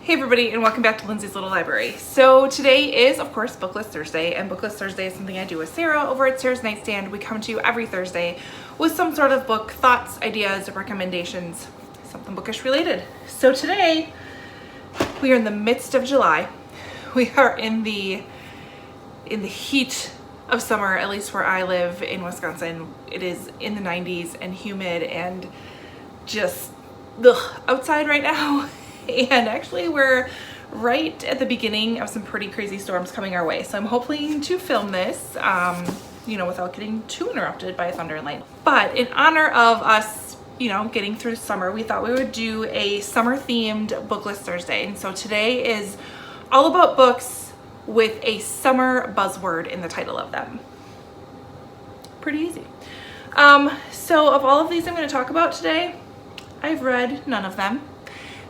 Hey everybody, and welcome back to Lindsey's Little Library. So today is, of course, BookList Thursday, and BookList Thursday is something I do with Sarah over at Sarah's Nightstand. We come to you every Thursday with some sort of book, thoughts, ideas, recommendations, something bookish related. So today, we are in the midst of July. We are in the heat of summer, at least where I live in Wisconsin. It is in the 90s and humid and just outside right now. And actually we're right at the beginning of some pretty crazy storms coming our way. So I'm hoping to film this, without getting too interrupted by thunder and lightning. But in honor of us, getting through summer, we thought we would do a summer themed BookList Thursday. And so today is all about books with a summer buzzword in the title of them. Pretty easy. So of all of these I'm going to talk about today, I've read none of them.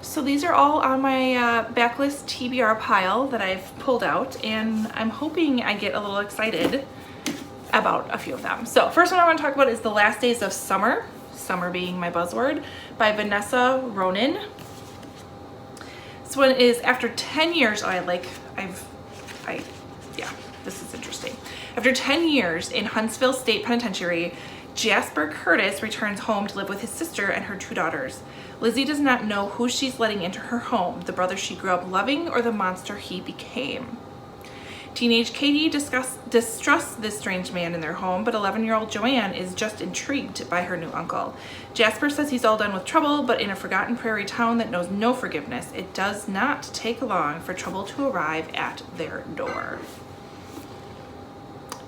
So these are all on my backlist TBR pile that I've pulled out, and I'm hoping I get a little excited about a few of them. So first one I want to talk about is The Last Days of Summer, summer being my buzzword, by Vanessa Ronin. This one is after 10 years, this is interesting. After 10 years in Huntsville State Penitentiary, Jasper Curtis returns home to live with his sister and her two daughters. Lizzie does not know who she's letting into her home, the brother she grew up loving or the monster he became. Teenage Katie distrusts this strange man in their home, but 11-year-old Joanne is just intrigued by her new uncle. Jasper says he's all done with trouble, but in a forgotten prairie town that knows no forgiveness, it does not take long for trouble to arrive at their door.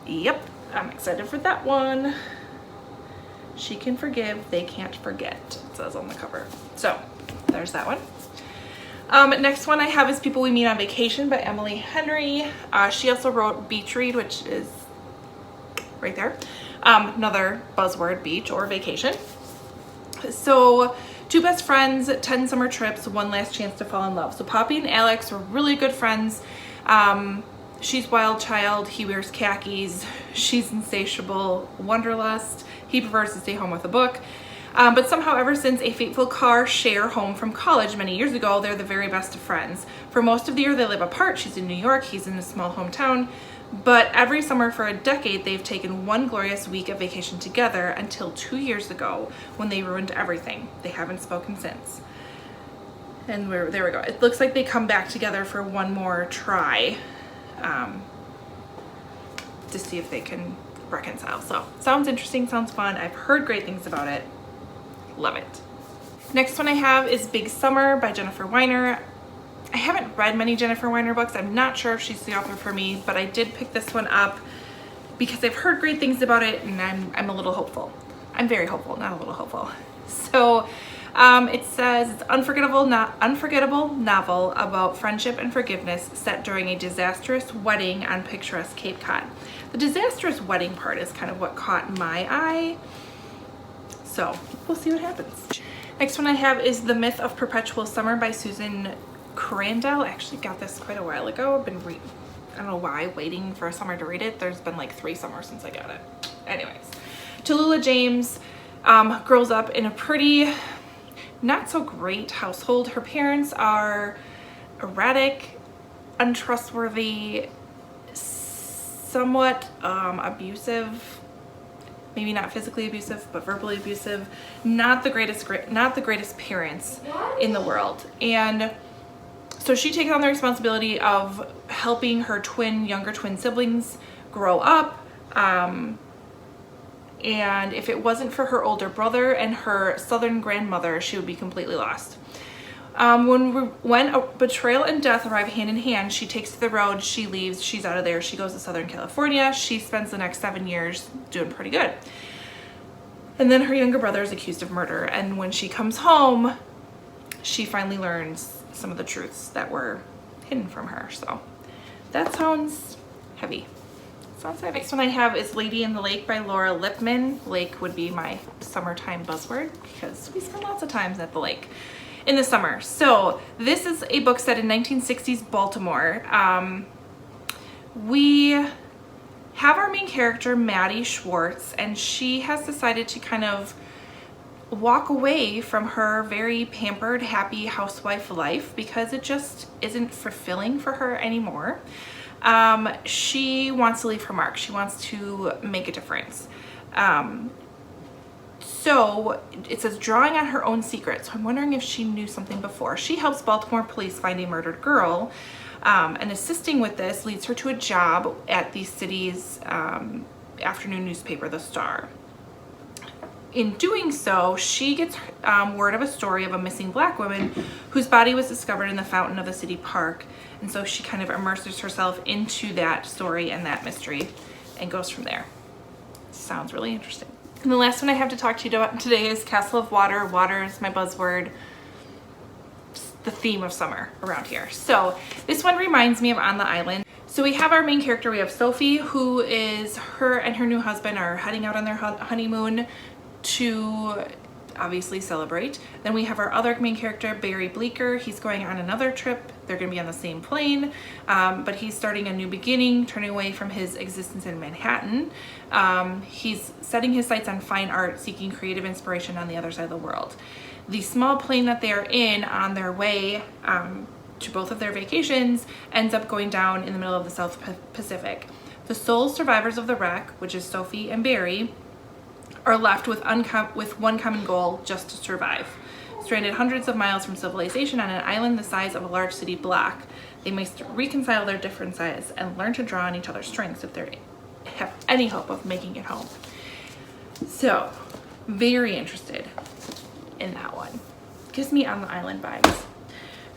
Yep, I'm excited for that one. She can forgive, they can't forget, it says on the cover. So there's that one. Next one I have is People We Meet on Vacation by Emily Henry. She also wrote Beach Read, which is right there. Another buzzword, beach or vacation. So two best friends, 10 summer trips, one last chance to fall in love. So Poppy and Alex were really good friends. She's wild child, he wears khakis, she's insatiable, wanderlust. He prefers to stay home with a book. But somehow ever since a fateful car share home from college many years ago, they're the very best of friends. For most of the year they live apart. She's in New York, he's in a small hometown. But every summer for a decade they've taken one glorious week of vacation together until 2 years ago when they ruined everything. They haven't spoken since. And there we go. It looks like they come back together for one more try to see if they can reconcile. So sounds interesting, sounds fun. I've heard great things about it. Love it. Next one I have is Big Summer by Jennifer Weiner. I haven't read many Jennifer Weiner books. I'm not sure if she's the author for me, but I did pick this one up because I've heard great things about it and I'm a little hopeful. I'm very hopeful, not a little hopeful. So it says it's unforgettable novel about friendship and forgiveness set during a disastrous wedding on picturesque Cape Cod. The disastrous wedding part is kind of what caught my eye. So we'll see what happens. Next one I have is The Myth of Perpetual Summer by Susan Crandall. I actually got this quite a while ago. I've been I don't know why, waiting for a summer to read it. There's been like 3 summers since I got it. Anyways, Tallulah James grows up in a pretty not so great household. Her parents are erratic, untrustworthy, somewhat abusive, maybe not physically abusive, but verbally abusive. Not the greatest parents in the world. And so she takes on the responsibility of helping her younger twin siblings grow up. And if it wasn't for her older brother and her southern grandmother, she would be completely lost. When betrayal and death arrive hand in hand, she takes to the road, she leaves, she's out of there, she goes to Southern California. She spends the next 7 years doing pretty good. And then her younger brother is accused of murder, and when she comes home, she finally learns some of the truths that were hidden from her. So that sounds heavy. Next one I have is Lady in the Lake by Laura Lippman. Lake would be my summertime buzzword because we spend lots of time at the lake in the summer. So this is a book set in 1960s Baltimore. We have our main character, Maddie Schwartz, and she has decided to kind of walk away from her very pampered, happy housewife life because it just isn't fulfilling for her anymore. She wants to leave her mark. She wants to make a difference. So it says drawing on her own secret. So I'm wondering if she knew something before. She helps Baltimore police find a murdered girl, and assisting with this leads her to a job at the city's afternoon newspaper, The Star. In doing so, she gets word of a story of a missing Black woman whose body was discovered in the fountain of the city park. And so she kind of immerses herself into that story and that mystery and goes from there. Sounds really interesting. And the last one I have to talk to you about today is Castle of Water. Water is my buzzword. It's the theme of summer around here. So this one reminds me of On the Island. So we have our main character, we have Sophie, who is her and her new husband are heading out on their honeymoon to obviously celebrate. Then we have our other main character, Barry Bleecker. He's going on another trip. They're going to be on the same plane, but he's starting a new beginning, turning away from his existence in Manhattan. He's setting his sights on fine art, seeking creative inspiration on the other side of the world. The small plane that they are in on their way to both of their vacations ends up going down in the middle of the South Pacific. The sole survivors of the wreck, which is Sophie and Barry, are left with one common goal: just to survive. Stranded hundreds of miles from civilization on an island the size of a large city block, they must reconcile their differences and learn to draw on each other's strengths if they have any hope of making it home. So, very interested in that one. Gives me On the Island vibes.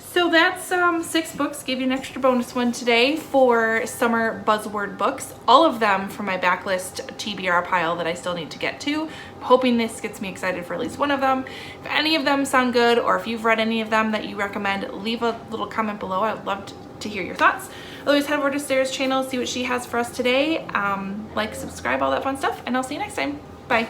So that's 6 books. Gave you an extra bonus one today for summer buzzword books. All of them from my backlist TBR pile that I still need to get to. I'm hoping this gets me excited for at least one of them. If any of them sound good, or if you've read any of them that you recommend, leave a little comment below. I'd love to hear your thoughts. Otherwise, head over to Sarah's channel, see what she has for us today. Like, subscribe, all that fun stuff, and I'll see you next time. Bye.